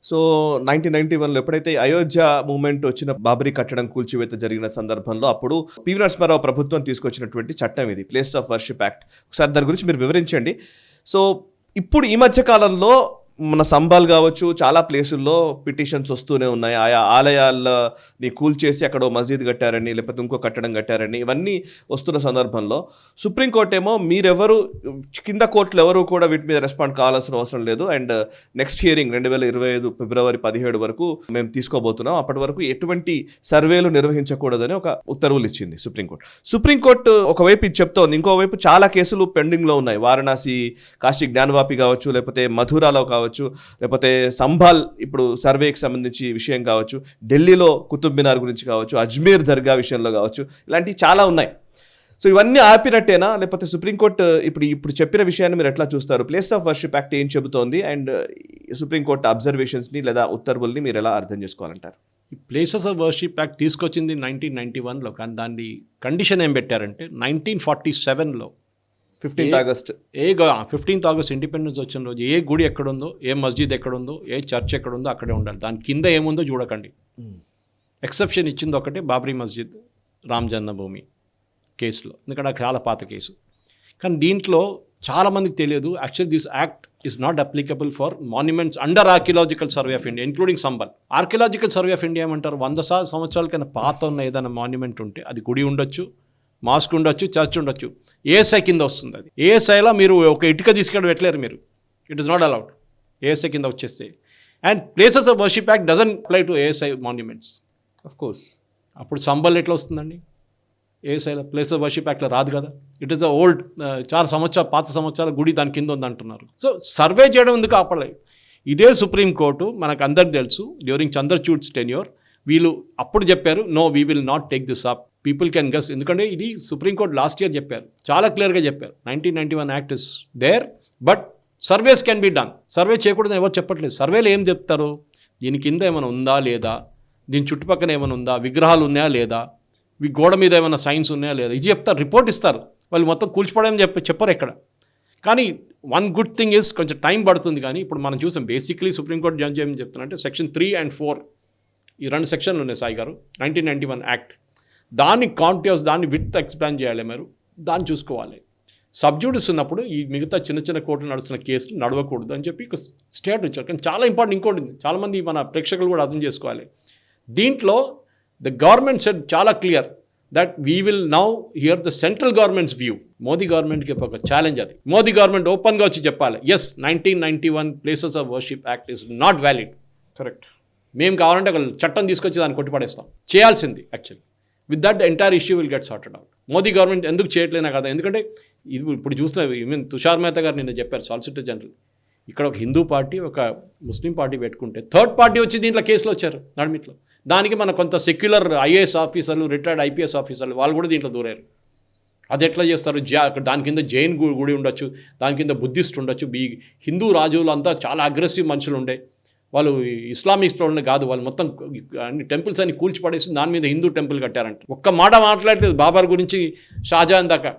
So 1991లో ఎప్పుడైతే Ayodhya movement వచ్చిన బాబరీ కట్టడం కూల్చివేత జరిగిన సందర్భంలో అప్పుడు పివి నరసింహారావు ప్రభుత్వం తీసుకొచ్చినటువంటి చట్టం ఇది, ప్లేస్ ఆఫ్ వర్షిప్ యాక్ట్. ఒకసారి దాని గురించి మీరు వివరించండి. సో ఇప్పుడు ఈ మధ్య కాలంలో మన సంబాల్ కావచ్చు, చాలా ప్లేసుల్లో పిటిషన్స్ వస్తూనే ఉన్నాయి. ఆయా ఆలయాలని కూల్చేసి అక్కడ మసీద్ కట్టారని, లేకపోతే ఇంకో కట్టడం కట్టారని, ఇవన్నీ వస్తున్న సందర్భంలో సుప్రీంకోర్టు ఏమో మీరెవరు, కింద కోర్టులు ఎవరు కూడా వీటి మీద రెస్పాండ్ కావాల్సిన అవసరం లేదు, అండ్ నెక్స్ట్ హియరింగ్ 2025 ఫిబ్రవరి 17 వరకు మేము తీసుకోబోతున్నాం, అప్పటి వరకు ఎటువంటి సర్వేలు నిర్వహించకూడదని ఒక ఉత్తర్వులు ఇచ్చింది సుప్రీంకోర్టు. సుప్రీంకోర్టు ఒకవైపు ఇది చెప్తోంది, ఇంకోవైపు చాలా కేసులు పెండింగ్లో ఉన్నాయి. వారణాసి కాశీ జ్ఞానవాపి కావచ్చు, లేకపోతే మధురాలో కావచ్చు, లేకపోతే సంభాల్ ఇప్పుడు సర్వేకి సంబంధించి విషయం కావచ్చు, ఢిల్లీలో కుతుబ్ మినార్ గురించి కావచ్చు, అజ్మీర్ దర్గా విషయంలో కావచ్చు, ఇలాంటివి చాలా ఉన్నాయి. సో ఇవన్నీ ఆపినట్టేనా, లేకపోతే సుప్రీంకోర్టు ఇప్పుడు చెప్పిన విషయాన్ని మీరు ఎట్లా చూస్తారు? ప్లేస్ ఆఫ్ వర్షిప్ యాక్ట్ ఏం చెబుతోంది, అండ్ సుప్రీంకోర్టు అబ్జర్వేషన్స్ని లేదా ఉత్తర్వుల్ని మీరు ఎలా అర్థం చేసుకోవాలంటారు? ఈ ప్లేసెస్ ఆఫ్ వర్షిప్ యాక్ట్ తీసుకొచ్చింది 1991లో, కానీ దాన్ని కండిషన్ ఏం పెట్టారంటే 1947లో 15th August 15th August independence వచ్చిన రోజు ఏ గుడి ఎక్కడుందో, ఏ మస్జిద్ ఎక్కడుందో, ఏ చర్చ్ ఎక్కడుందో అక్కడే ఉండాలి. దాని కింద ఏముందో చూడకండి. ఎక్సెప్షన్ ఇచ్చింది ఒకటే బాబ్రీ మస్జిద్ రామ్ జన్మభూమి కేసులో, ఎందుకంటే అది చాలా పాత కేసు. కానీ దీంట్లో చాలామందికి తెలియదు, actually this act is not applicable for monuments under archaeological survey of India including Sambhal. Archaeological survey of India ఏమంటారు, 100 సంవత్సరాల కన్నా పాత ఉన్న ఏదైనా మాన్యుమెంట్ ఉంటే, అది గుడి ఉండొచ్చు, మాస్క్ ఉండొచ్చు, చర్చ్ ఉండొచ్చు, ఏఎస్ఐ కింద వస్తుంది. అది ఏఎస్ఐలో మీరు ఒక ఇటుక తీసుకెళ్ళి పెట్టలేరు మీరు, it is not allowed ASI కింద వచ్చేస్తే. And places of worship act doesn't apply to ASI monuments. Of course అప్పుడు సంబల్ ఎట్లా వస్తుందండి ఏఎస్ఐలో? ప్లేస్ ఆఫ్ వర్షిప్ యాక్ట్లో రాదు కదా. ఇట్ ఈస్ అ ఓల్డ్, చాలా పాత సంవత్సరాల గుడి దాని కింద ఉందంటున్నారు. సో సర్వే చేయడం ఎందుకు ఆపలేదు? ఇదే సుప్రీంకోర్టు మనకు అందరికి తెలుసు, డ్యూరింగ్ చంద్రచూడ్స్ టెన్యూర్ వీళ్ళు అప్పుడు చెప్పారు, no we will not take this up, people can guess. ఎందుకంటే ఇది సుప్రీంకోర్టు లాస్ట్ ఇయర్ చెప్పారు, చాలా క్లియర్గా చెప్పారు, 1991 act is there but surveys can be done. Survey చేయకూడదని ఎవరు చెప్పట్లేదు. సర్వేలు ఏం చెప్తారు, దీని కింద ఏమైనా ఉందా లేదా, దీని చుట్టుపక్కల ఏమైనా ఉందా, విగ్రహాలు ఉన్నాయా లేదా, గోడ మీద ఏమైనా సైన్స్ ఉన్నాయా లేదా, ఇది చెప్తారు, రిపోర్ట్ ఇస్తారు. వాళ్ళు మొత్తం కూల్చిపోవడం చెప్పరు ఎక్కడ. కానీ వన్ గుడ్ థింగ్ ఇస్ కొంచెం టైం పడుతుంది. కానీ ఇప్పుడు మనం చూసాం బేసిక్లీ సుప్రీంకోర్టు జడ్జి ఏం చెప్తున్నారంటే సెక్షన్ 3 and 4 ఈ 2 సెక్షన్లు ఉన్నాయి సాయి గారు 1991 యాక్ట్. దాన్ని కాంటిన్యూస్, దాన్ని విత్ ఎక్స్ప్లెయిన్ చేయాలి, మీరు దాన్ని చూసుకోవాలి. సబ్జూడిస్ ఉన్నప్పుడు ఈ మిగతా చిన్న కోర్టులు నడుస్తున్న కేసులు నడవకూడదు అని చెప్పి ఒక స్టేట్ ఇచ్చారు. కానీ చాలా ఇంపార్టెంట్ ఇంకోటి ఉంది, చాలామంది మన ప్రేక్షకులు కూడా అర్థం చేసుకోవాలి. దీంట్లో ద గవర్నమెంట్ సెడ్ చాలా clear that we will now hear the central government's view. Modi గవర్నమెంట్కి ఒక ఛాలెంజ్ అది. మోదీ గవర్నమెంట్ ఓపెన్గా వచ్చి చెప్పాలి, yes 1991 places of worship act is not valid. Correct, మేము కావాలంటే ఒక చట్టం తీసుకొచ్చి దాన్ని కొట్టిపడేస్తాం. చేయాల్సింది actually. With that entire issue will get sorted out. Modi government ఎందుకు చేయట్లేనా కదా, ఎందుకంటే ఇది ఇప్పుడు చూస్తున్నా, ఈవెన్ తుషార్ మెహతా గారు నిన్న చెప్పారు, సాలిసిటర్ జనరల్, ఇక్కడ ఒక హిందూ పార్టీ ఒక ముస్లిం పార్టీ పెట్టుకుంటే థర్డ్ పార్టీ వచ్చి దీంట్లో కేసులు వచ్చారు నడిమిట్లో. దానికి మన కొంత సెక్యులర్ ఐఏఎస్ ఆఫీసర్లు, రిటైర్డ్ ఐపీఎస్ ఆఫీసర్లు వాళ్ళు కూడా దీంట్లో దూరారు. అది ఎట్లా చేస్తారు? దాని కింద జైన్ గుడి ఉండొచ్చు, దాని కింద బుద్ధిస్ట్ ఉండొచ్చు, హిందూ రాజులు అంతా చాలా అగ్రెసివ్ మనుషులు ఉండే, వాళ్ళు ఇస్లామిక్ స్టోన్లు కాదు, వాళ్ళు మొత్తం అన్ని టెంపుల్స్ అన్ని కూల్చిపడేసి దాని మీద హిందూ టెంపుల్ కట్టారంట. ఒక్క మాట మాట్లాడలేదు బాబర్ గురించి, షాజహాన్ దాకా,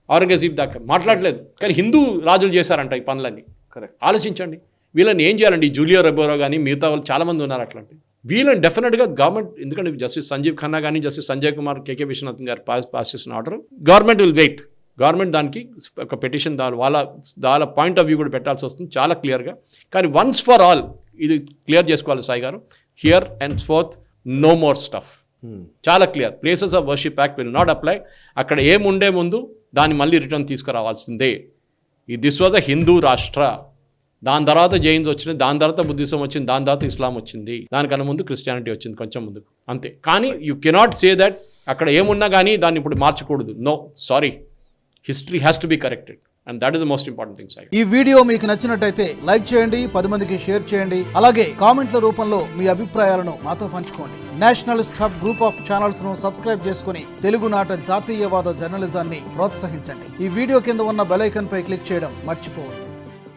ఔరంగజీబ్ దాకా మాట్లాడలేదు. కానీ హిందూ రాజులు చేశారంట ఈ పనులన్నీ. కరెక్ట్, ఆలోచించండి. వీళ్ళని ఏం చేయాలండి? జూలియో రెబోరో కానీ మిగతా వాళ్ళు చాలామంది ఉన్నారు అట్లాంటి. వీళ్ళని డెఫినెట్గా గవర్నమెంట్, ఎందుకంటే జస్టిస్ సంజీవ్ ఖన్నా కానీ జస్టిస్ సంజయ్ కుమార్, కేకే విశ్వనాథన్ గారు పాస్ చేసిన order, government will wait. Government దానికి ఒక పిటిషన్ వాళ్ళ పాయింట్ ఆఫ్ వ్యూ కూడా పెట్టాల్సి వస్తుంది చాలా క్లియర్గా. కానీ వన్స్ ఫర్ ఆల్ ఇది క్లియర్ చేసుకోవాలి సాయి గారు, here and forth no more stuff. చాలా clear, places of worship act will not apply. అక్కడ ఏముండే ముందు దాన్ని మళ్ళీ రిటర్న్ తీసుకురావాల్సిందే. This was a Hindu Rashtra. దాని తర్వాత జైన్స్ వచ్చింది, దాని తర్వాత బుద్ధిజం వచ్చింది, దాని తర్వాత ఇస్లాం వచ్చింది, దానికన్నా ముందు క్రిస్టియానిటీ వచ్చింది కొంచెం ముందుకు, అంతే. కానీ యూ కెనాట్ సే దట్ అక్కడ ఏమున్నా కానీ దాన్ని ఇప్పుడు మార్చకూడదు. No, sorry, history has to be corrected. And that is the most important thing, Sai. ఈ వీడియో మీకు నచ్చినట్టయితే లైక్ చేయండి, 10 మందికి షేర్ చేయండి. అలాగే కామెంట్ల రూపంలో మీ అభిప్రాయాలను మాతో పంచుకోండి. Nationalist hub group of channels ను సబ్స్క్రైబ్ చేసుకుని తెలుగునాట జాతీయవాద జర్నలిజాన్ని ప్రోత్సహించండి. ఈ వీడియో కింద ఉన్న బెల్ ఐకాన్ పై క్లిక్ చేయడం మర్చిపోవద్దు.